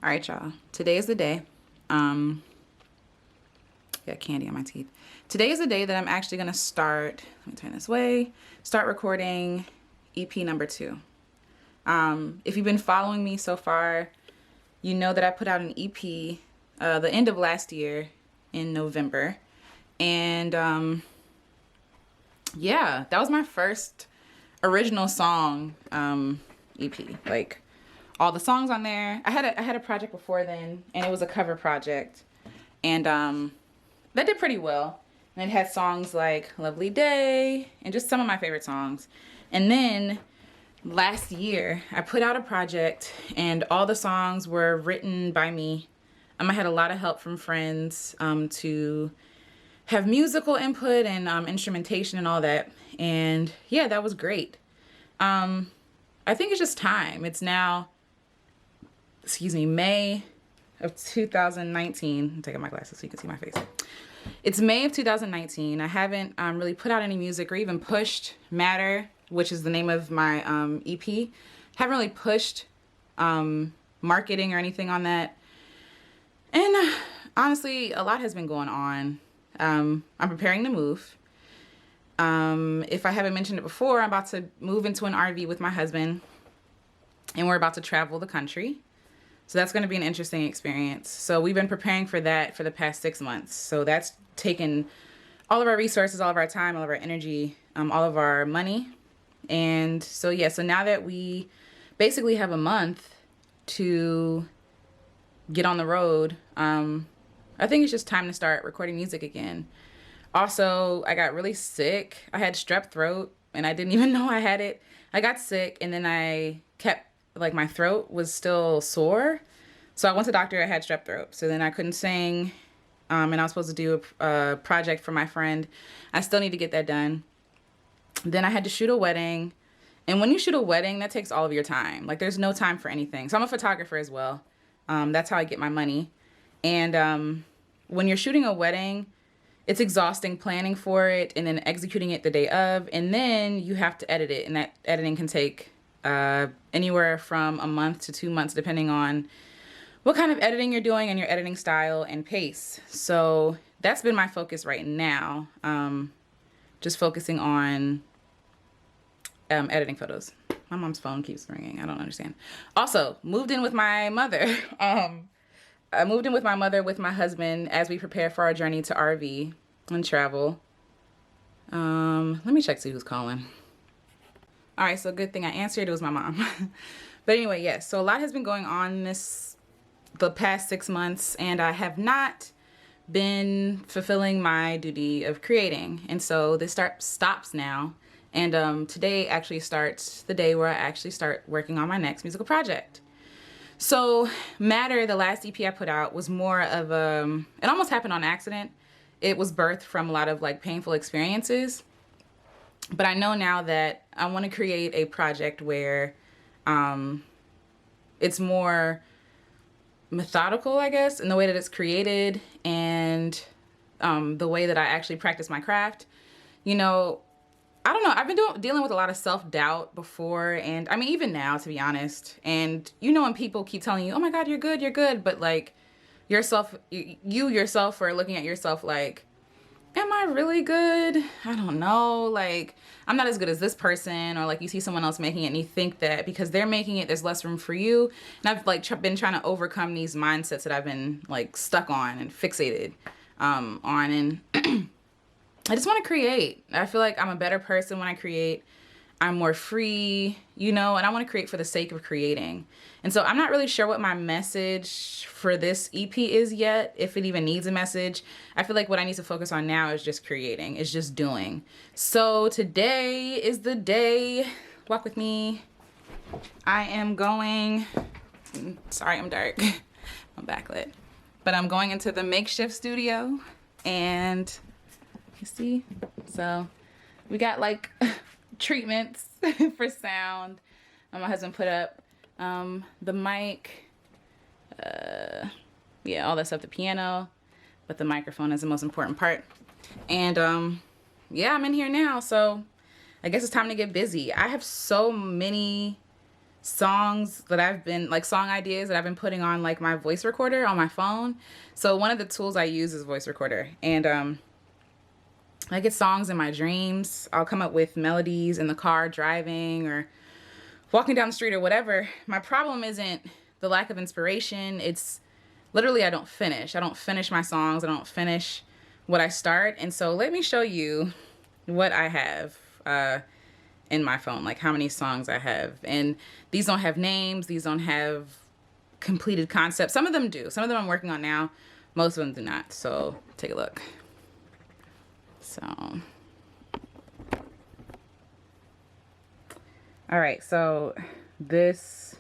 All right, y'all. Today is the day. Got candy on my teeth. Today is the day that I'm actually gonna start. Let me turn this way. Start recording EP number 2. If you've been following me so far, you know that I put out an EP the end of last year in November, and yeah, that was my first original song EP. Like all the songs on there. I had a project before then, and it was a cover project, and that did pretty well. And it had songs like Lovely Day and just some of my favorite songs. And then last year I put out a project and all the songs were written by me. I had a lot of help from friends to have musical input and instrumentation and all that. And yeah, that was great. I think it's just time. It's now, May of 2019. I'm taking my glasses so you can see my face. It's May of 2019. I haven't really put out any music or even pushed Matter, which is the name of my EP. Haven't really pushed marketing or anything on that. And honestly, a lot has been going on. I'm preparing to move. If I haven't mentioned it before, I'm about to move into an RV with my husband, and we're about to travel the country. So that's going to be an interesting experience. So we've been preparing for that for the past 6 months. So that's taken all of our resources, all of our time, all of our energy, all of our money. And so, yeah, so now that we basically have a month to get on the road, I think it's just time to start recording music again. Also, I got really sick. I had strep throat and I didn't even know I had it. I got sick and then I kept, like, my throat was still sore. So I went to the doctor, I had strep throat. So then I couldn't sing, and I was supposed to do a project for my friend. I still need to get that done. Then I had to shoot a wedding. And when you shoot a wedding, that takes all of your time. Like, there's no time for anything. So I'm a photographer as well. That's how I get my money. And when you're shooting a wedding, it's exhausting planning for it and then executing it the day of. And then you have to edit it. And that editing can take anywhere from a month to 2 months, depending on what kind of editing you're doing and your editing style and pace. So that's been my focus right now. Just focusing on editing photos. My mom's phone keeps ringing. I don't understand. Also, moved in with my mother. I moved in with my mother with my husband as we prepare for our journey to RV and travel. Let me check, see who's calling. All right, so good thing I answered. It was my mom. But anyway, yes, so a lot has been going on the past 6 months, and I have not been fulfilling my duty of creating. And so this stops now. And today actually starts the day where I actually start working on my next musical project. So Matter, the last EP I put out, was more of it almost happened on accident. It was birthed from a lot of like painful experiences. But I know now that I want to create a project where it's more methodical, I guess, in the way that it's created and the way that I actually practice my craft. You know, I don't know. I've been dealing with a lot of self-doubt before, and I mean, even now, to be honest. And you know, when people keep telling you, "Oh my God, you're good," but like you yourself are looking at yourself like, am I really good? I don't know. Like, I'm not as good as this person, or like you see someone else making it and you think that because they're making it, there's less room for you. And I've like been trying to overcome these mindsets that I've been like stuck on and fixated on. And I just want to create. I feel like I'm a better person when I create. I'm more free, you know, and I want to create for the sake of creating. And so I'm not really sure what my message for this EP is yet, if it even needs a message. I feel like what I need to focus on now is just creating, is just doing. So today is the day. Walk with me. I am going, sorry, I'm dark. I'm backlit. But I'm going into the makeshift studio, and you see, so we got like treatments for sound. My husband put up the mic, yeah, all that stuff, the piano, but the microphone is the most important part. And yeah, I'm in here now, so I guess it's time to get busy. I have so many songs that I've been like song ideas that I've been putting on like my voice recorder on my phone. So one of the tools I use is voice recorder, and I get songs in my dreams. I'll come up with melodies in the car driving or walking down the street or whatever. My problem isn't the lack of inspiration. It's literally I don't finish. I don't finish my songs. I don't finish what I start. And so let me show you what I have in my phone, like how many songs I have. And these don't have names. These don't have completed concepts. Some of them do. Some of them I'm working on now. Most of them do not. So take a look. So, all right. So this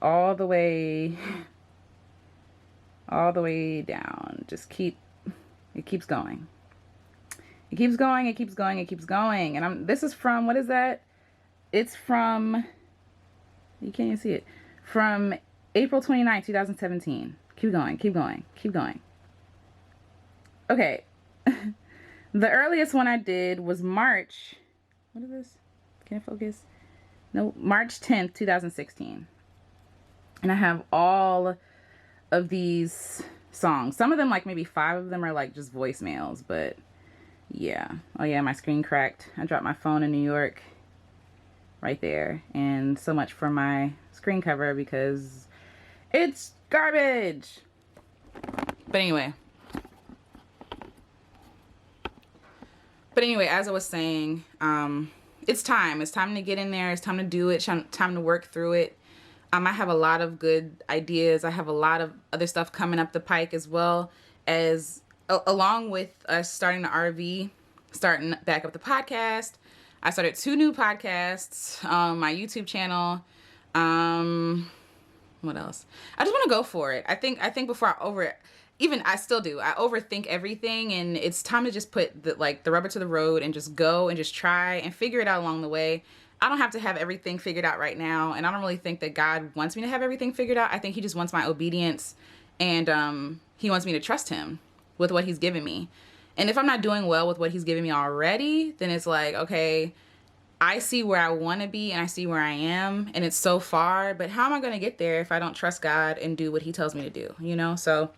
all the way down. Just it keeps going. It keeps going, it keeps going, it keeps going. And this is from, what is that? It's from, you can't even see it. From April 29, 2017. Keep going, keep going, keep going. Okay. The earliest one I did was March. What is this? Can it focus? No, March 10th, 2016. And I have all of these songs. Some of them, like maybe 5 of them are like just voicemails, but yeah. Oh yeah, my screen cracked. I dropped my phone in New York right there. And so much for my screen cover because it's garbage. But anyway, as I was saying, it's time. It's time to get in there. It's time to do it. Time to work through it. I have a lot of good ideas. I have a lot of other stuff coming up the pike, as well as along with us starting the RV, starting back up the podcast. I started 2 new podcasts, my YouTube channel. What else? I just want to go for it. I think before I still do. I overthink everything, and it's time to just put the rubber to the road and just go and just try and figure it out along the way. I don't have to have everything figured out right now, and I don't really think that God wants me to have everything figured out. I think he just wants my obedience, and he wants me to trust him with what he's given me. And if I'm not doing well with what he's given me already, then it's like, okay, I see where I want to be and I see where I am, and it's so far, but how am I going to get there if I don't trust God and do what he tells me to do, you know? So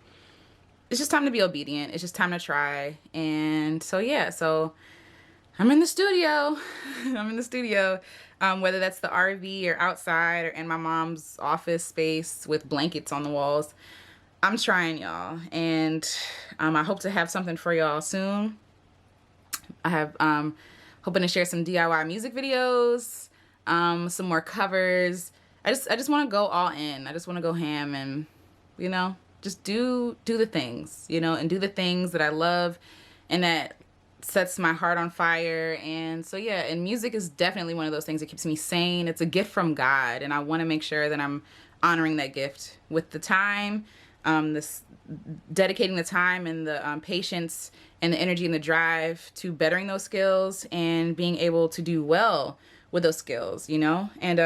it's just time to be obedient. It's just time to try. And so, yeah, so I'm in the studio. Whether that's the RV or outside or in my mom's office space with blankets on the walls. I'm trying, y'all. And I hope to have something for y'all soon. I have hoping to share some DIY music videos, some more covers. I just want to go all in. I just want to go ham and, you know, just do the things, you know, and do the things that I love and that sets my heart on fire. And so, yeah, and music is definitely one of those things that keeps me sane. It's a gift from God, and I want to make sure that I'm honoring that gift with the time, dedicating the time and the patience and the energy and the drive to bettering those skills and being able to do well with those skills, you know? And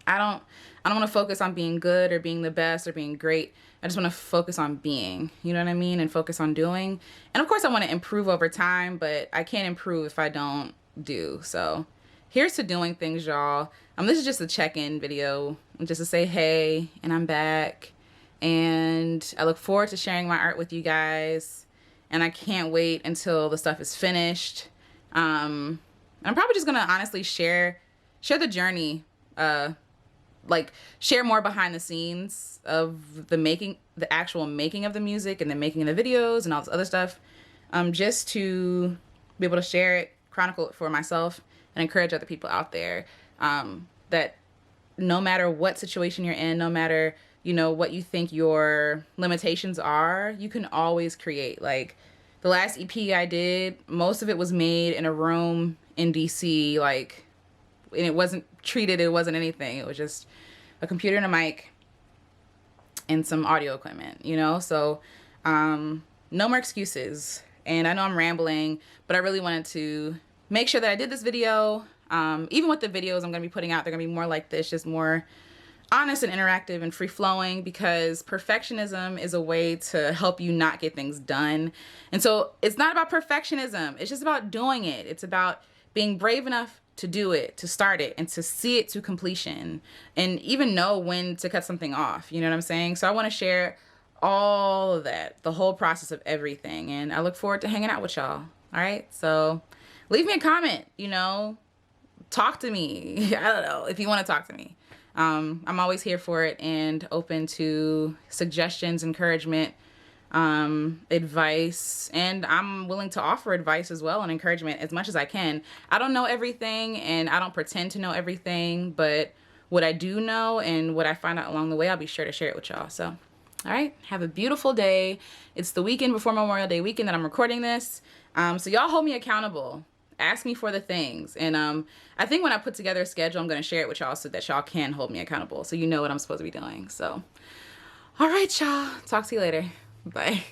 I don't want to focus on being good or being the best or being great. I just want to focus on being, you know what I mean? And focus on doing. And of course I want to improve over time, but I can't improve if I don't do. So here's to doing things, y'all. This is just a check-in video, just to say hey, and I'm back. And I look forward to sharing my art with you guys. And I can't wait until the stuff is finished. I'm probably just gonna honestly share the journey, share more behind the scenes of the actual making of the music and the making of the videos and all this other stuff, just to be able to share it, chronicle it for myself, and encourage other people out there, that no matter what situation you're in, no matter, you know, what you think your limitations are, you can always create. Like the last EP I did, most of it was made in a room in DC, and it wasn't treated, it wasn't anything. It was just a computer and a mic and some audio equipment, you know? So, no more excuses. And I know I'm rambling, but I really wanted to make sure that I did this video. Even with the videos I'm going to be putting out, they're going to be more like this, just more honest and interactive and free-flowing, because perfectionism is a way to help you not get things done. And so it's not about perfectionism. It's just about doing it. It's about being brave enough to do it, to start it, and to see it to completion, and even know when to cut something off. You know what I'm saying? So I want to share all of that, the whole process of everything. And I look forward to hanging out with y'all. All right. So leave me a comment, you know, talk to me. I don't know if you want to talk to me. I'm always here for it and open to suggestions, encouragement, advice, and I'm willing to offer advice as well and encouragement as much as I can. I don't know everything and I don't pretend to know everything, but what I do know and what I find out along the way, I'll be sure to share it with y'all. So, all right, have a beautiful day. It's the weekend before Memorial Day weekend that I'm recording this. So y'all hold me accountable. Ask me for the things. And I think when I put together a schedule, I'm going to share it with y'all so that y'all can hold me accountable. So you know what I'm supposed to be doing. So, all right, y'all. Talk to you later. Bye.